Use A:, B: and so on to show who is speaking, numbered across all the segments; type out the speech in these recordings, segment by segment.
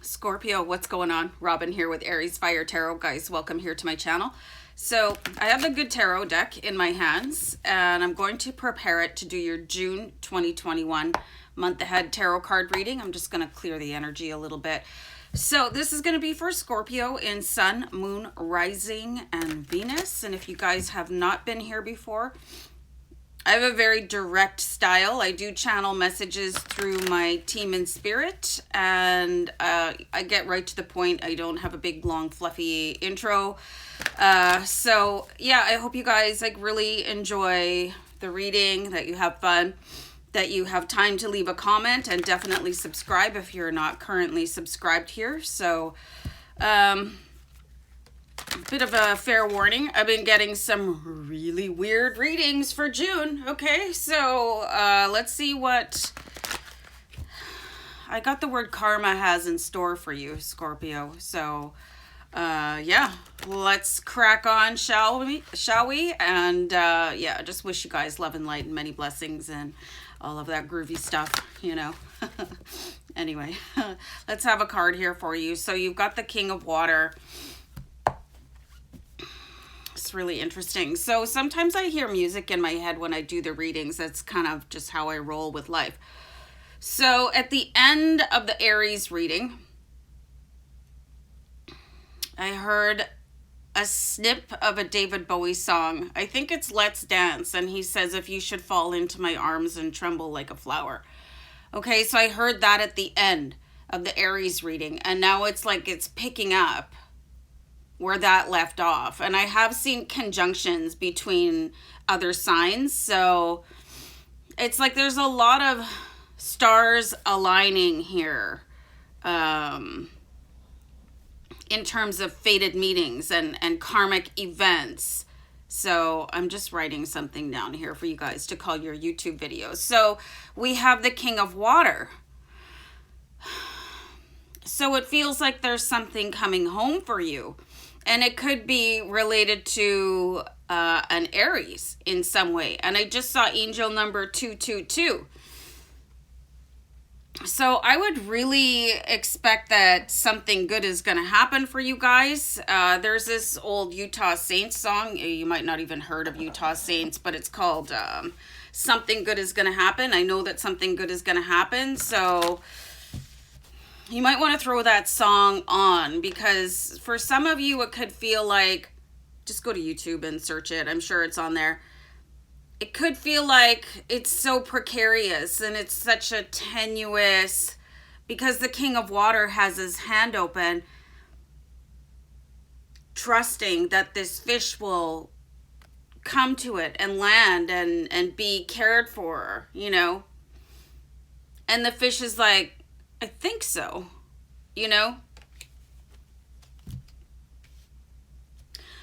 A: Scorpio, what's going on? Robin here with AriesFireTarot. Guys, welcome here to my channel. So I have the good tarot deck in my hands and I'm going to prepare it to do your June 2021 month ahead tarot card reading. I'm just going to clear the energy a little bit. So this is going to be for Scorpio in Sun, Moon, Rising, and Venus. And if you guys have not been here before, I have a very direct style. I do channel messages through my team in spirit, and I get right to the point. I don't have a big, long, fluffy intro. So yeah, I hope you guys really enjoy the reading, that you have fun, that you have time to leave a comment, and definitely subscribe if you're not currently subscribed here. So, bit of a fair warning. I've been getting some really weird readings for June. Okay, so let's see what I got. The word karma has in store for you, Scorpio. So yeah, let's crack on, shall we? And yeah, I just wish you guys love and light and many blessings and all of that groovy stuff, you know. Anyway, let's have a card here for you. So you've got the King of Water. It's really interesting. So sometimes I hear music in my head when I do the readings. That's kind of just how I roll with life. So at the end of the Aries reading, I heard a snip of a David Bowie song. I think it's Let's Dance. And he says, if you should fall into my arms and tremble like a flower. Okay, so I heard that at the end of the Aries reading. And now it's like it's picking up where that left off. And I have seen conjunctions between other signs. So it's like there's a lot of stars aligning here in terms of fated meetings and karmic events. So I'm just writing something down here for you guys to call your YouTube videos. So we have the King of Water. So it feels like there's something coming home for you. And it could be related to an Aries in some way. And I just saw angel number 222. So I would really expect that something good is going to happen for you guys. There's this old Utah Saints song. You might not even heard of Utah Saints, but it's called Something Good Is Going to Happen. I know that something good is going to happen. So you might want to throw that song on, because for some of you, it could feel like, just go to YouTube and search it. I'm sure it's on there. It could feel like it's so precarious and it's such a tenuous, because the King of Water has his hand open, trusting that this fish will come to it and land and be cared for, you know. And the fish is like, I think so, you know?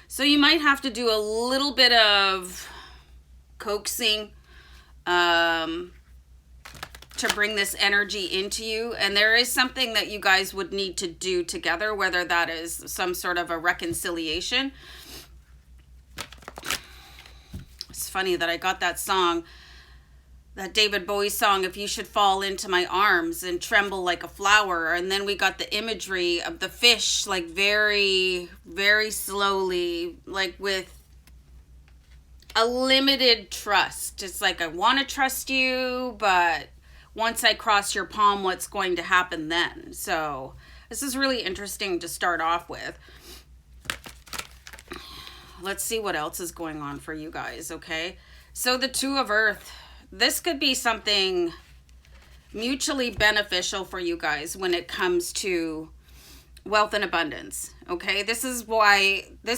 A: So you might have to do a little bit of coaxing to bring this energy into you. And there is something that you guys would need to do together, whether that is some sort of a reconciliation. It's funny that I got that song, that David Bowie song, if you should fall into my arms and tremble like a flower. And then we got the imagery of the fish, like very, very slowly, like with a limited trust. It's like, I want to trust you, but once I cross your palm, what's going to happen then? So this is really interesting to start off with. Let's see what else is going on for you guys, okay? So the Two of Earth. This could be something mutually beneficial for you guys when it comes to wealth and abundance, okay? This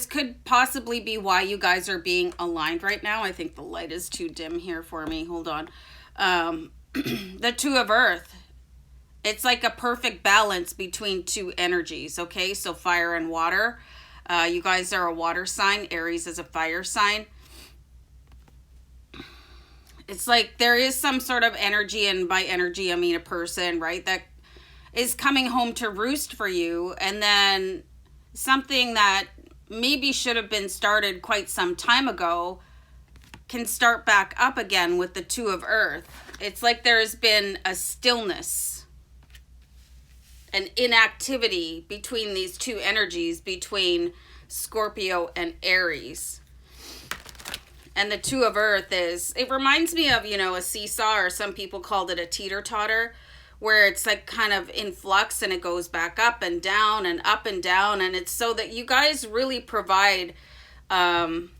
A: could possibly be why you guys are being aligned right now. I think the light is too dim here for me. Hold on. The Two of Earth. It's like a perfect balance between two energies, okay? So fire and water. You guys are a water sign. Aries is a fire sign. It's like there is some sort of energy, and by energy I mean a person, right, that is coming home to roost for you. And then something that maybe should have been started quite some time ago can start back up again with the Two of Earth. It's like there's been a stillness an inactivity between these two energies, between Scorpio and Aries. And the Two of Earth is, it reminds me of, a seesaw, or some people called it a teeter-totter, where it's like kind of in flux and it goes back up and down and up and down. And it's so that you guys really provide an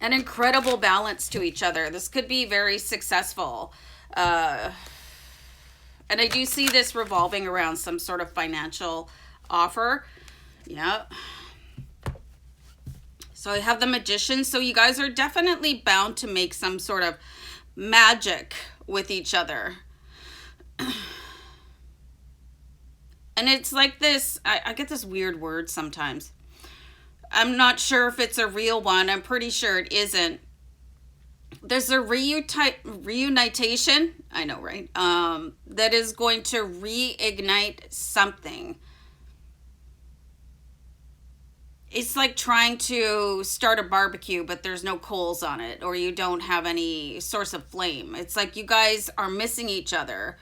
A: incredible balance to each other. This could be very successful. And I do see this revolving around some sort of financial offer. Yeah. So I have the Magician. So you guys are definitely bound to make some sort of magic with each other. And it's like this, I get this weird word sometimes. I'm not sure if it's a real one. I'm pretty sure it isn't. There's a reunitation, I know, right? That is going to reignite something. It's like trying to start a barbecue, but there's no coals on it, or you don't have any source of flame. It's like you guys are missing each other.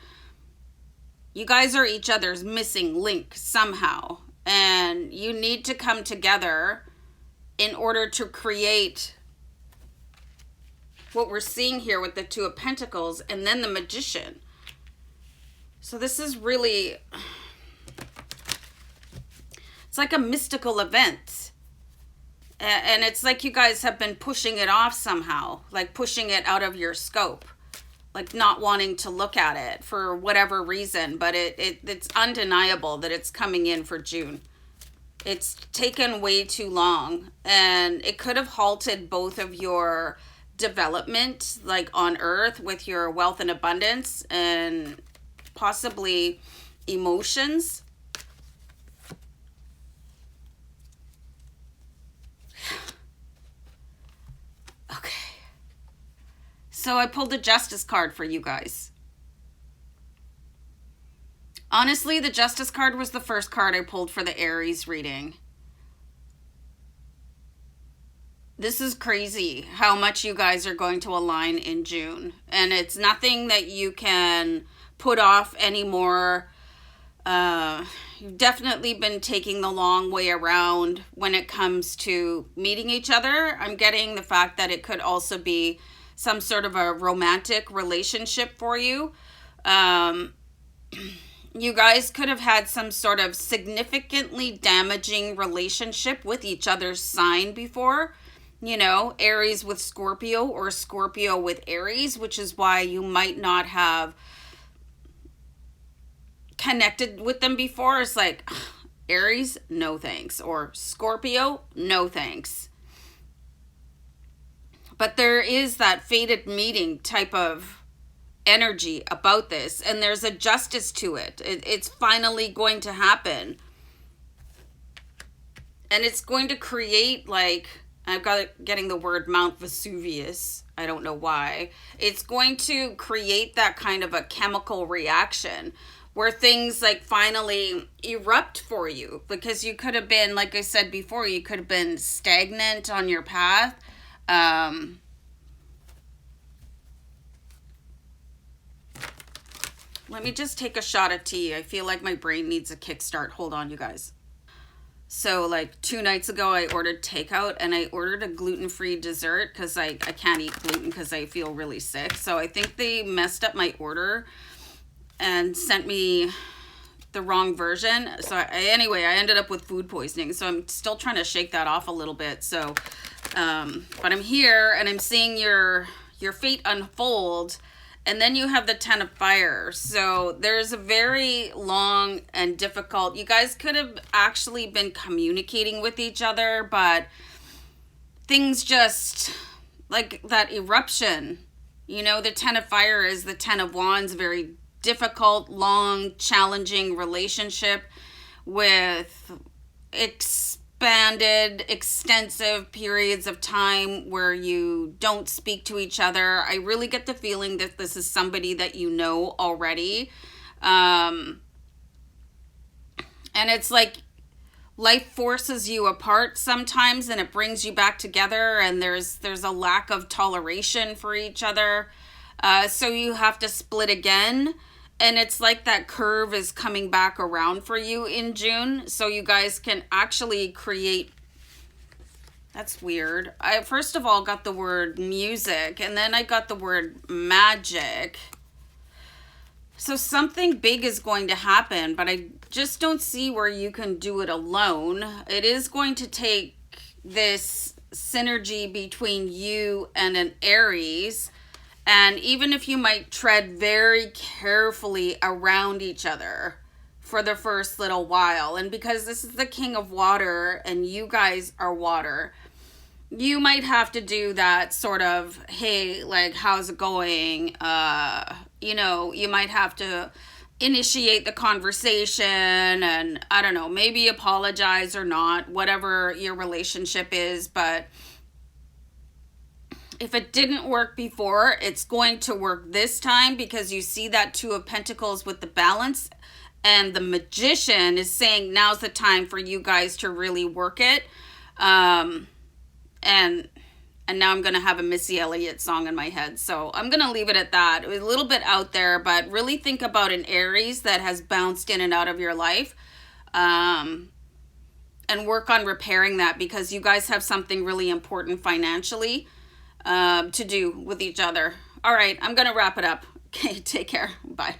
A: You guys are each other's missing link somehow. And you need to come together in order to create what we're seeing here with the Two of Pentacles and then the Magician. So this is really, it's like a mystical event. And it's like you guys have been pushing it off somehow, like pushing it out of your scope, like not wanting to look at it for whatever reason. But it's undeniable that it's coming in for June. It's taken way too long, and it could have halted both of your development, like on Earth, with your wealth and abundance and possibly emotions. Okay. So I pulled the Justice card for you guys. Honestly, the Justice card was the first card I pulled for the Aries reading. This is crazy how much you guys are going to align in June. And it's nothing that you can put off anymore. You've definitely been taking the long way around when it comes to meeting each other. I'm getting the fact that it could also be some sort of a romantic relationship for you. You guys could have had some sort of significantly damaging relationship with each other's sign before. Aries with Scorpio or Scorpio with Aries, which is why you might not have connected with them before. It's like, Aries, no thanks. Or Scorpio, no thanks. But there is that fated meeting type of energy about this, and there's a justice to it. It's finally going to happen, and it's going to create, like, I've got getting the word Mount Vesuvius, I don't know why. It's going to create that kind of a chemical reaction where things like finally erupt for you, because you could have been, like I said before, you could have been stagnant on your path. Let me just take a shot of tea. I feel like my brain needs a kickstart. Hold on, you guys. So like 2 nights ago, I ordered takeout, and I ordered a gluten-free dessert because I can't eat gluten because I feel really sick. So I think they messed up my order and sent me the wrong version. So anyway, I ended up with food poisoning. So I'm still trying to shake that off a little bit. So, but I'm here and I'm seeing your fate unfold. And then you have the Ten of Fire. So there's a very long and difficult, you guys could have actually been communicating with each other, but things just, like that eruption, the Ten of Fire is the Ten of Wands, very difficult, long, challenging relationship with expanded, extensive periods of time where you don't speak to each other. I really get the feeling that this is somebody that you know already. And it's like life forces you apart sometimes, and it brings you back together, and there's a lack of toleration for each other. So you have to split again. And it's like that curve is coming back around for you in June. So you guys can actually create. That's weird. I first of all got the word music, and then I got the word magic. So something big is going to happen, but I just don't see where you can do it alone. It is going to take this synergy between you and an Aries. And even if you might tread very carefully around each other for the first little while, and because this is the King of Water and you guys are water, you might have to do that sort of, hey, like, how's it going? You know, you might have to initiate the conversation and, I don't know, maybe apologize or not, whatever your relationship is. But if it didn't work before, it's going to work this time, because you see that Two of Pentacles with the balance, and the Magician is saying now's the time for you guys to really work it. And now I'm going to have a Missy Elliott song in my head. So I'm going to leave it at that. It was a little bit out there, but really think about an Aries that has bounced in and out of your life. And work on repairing that, because you guys have something really important financially to do with each other. All right, I'm going to wrap it up. Okay, take care. Bye.